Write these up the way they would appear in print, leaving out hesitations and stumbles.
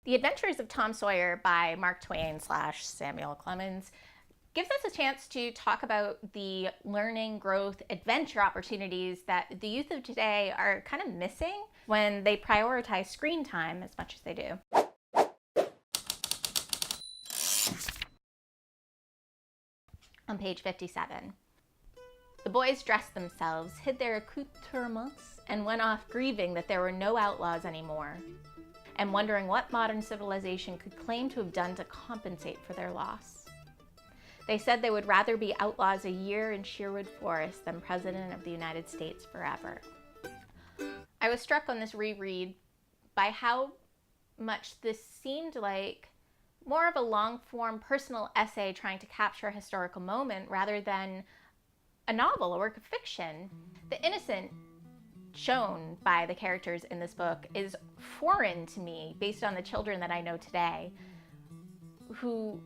The Adventures of Tom Sawyer by Mark Twain / Samuel Clemens gives us a chance to talk about the learning, growth, adventure opportunities that the youth of today are kind of missing when they prioritize screen time as much as they do. On page 57. The boys dressed themselves, hid their accoutrements, and went off grieving that there were no outlaws anymore, and wondering what modern civilization could claim to have done to compensate for their loss. They said they would rather be outlaws a year in Sherwood Forest than President of the United States forever. I was struck on this reread by how much this seemed like more of a long-form personal essay trying to capture a historical moment rather than a novel, a work of fiction. The innocent shown by the characters in this book is foreign to me based on the children that I know today, who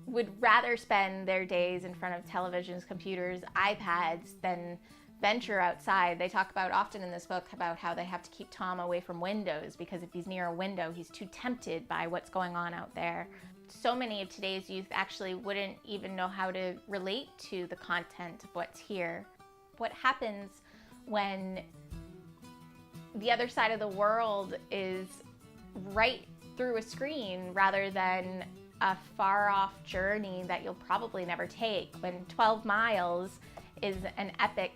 would rather spend their days in front of televisions, computers, iPads than venture outside. They talk about often in this book about how they have to keep Tom away from windows because if he's near a window, he's too tempted by what's going on out there. So many of today's youth actually wouldn't even know how to relate to the content of what's here. What happens when the other side of the world is right through a screen rather than a far-off journey that you'll probably never take, when 12 miles is an epic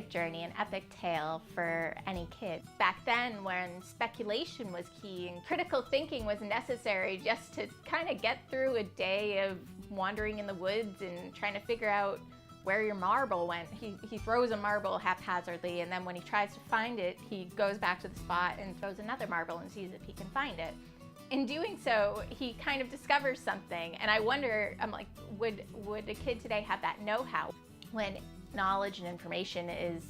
journey, an epic tale for any kid. Back then, when speculation was key and critical thinking was necessary just to kind of get through a day of wandering in the woods and trying to figure out where your marble went. He throws a marble haphazardly, and then when he tries to find it, he goes back to the spot and throws another marble and sees if he can find it. In doing so, he kind of discovers something, and I wonder, I'm like, would a kid today have that know-how when knowledge and information is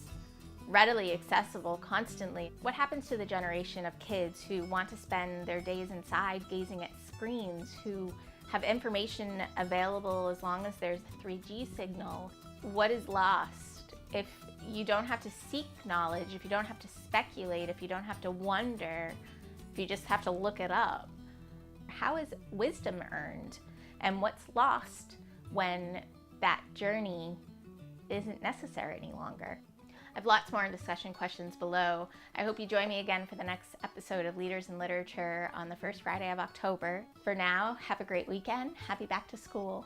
readily accessible constantly? What happens to the generation of kids who want to spend their days inside gazing at screens, who have information available as long as there's a 3G signal? What is lost if you don't have to seek knowledge, if you don't have to speculate, if you don't have to wonder, if you just have to look it up? How is wisdom earned? And what's lost when that journey isn't necessary any longer? I have lots more in discussion questions below. I hope you join me again for the next episode of Leaders in Literature on the first Friday of October. For now, have a great weekend. Happy back to school.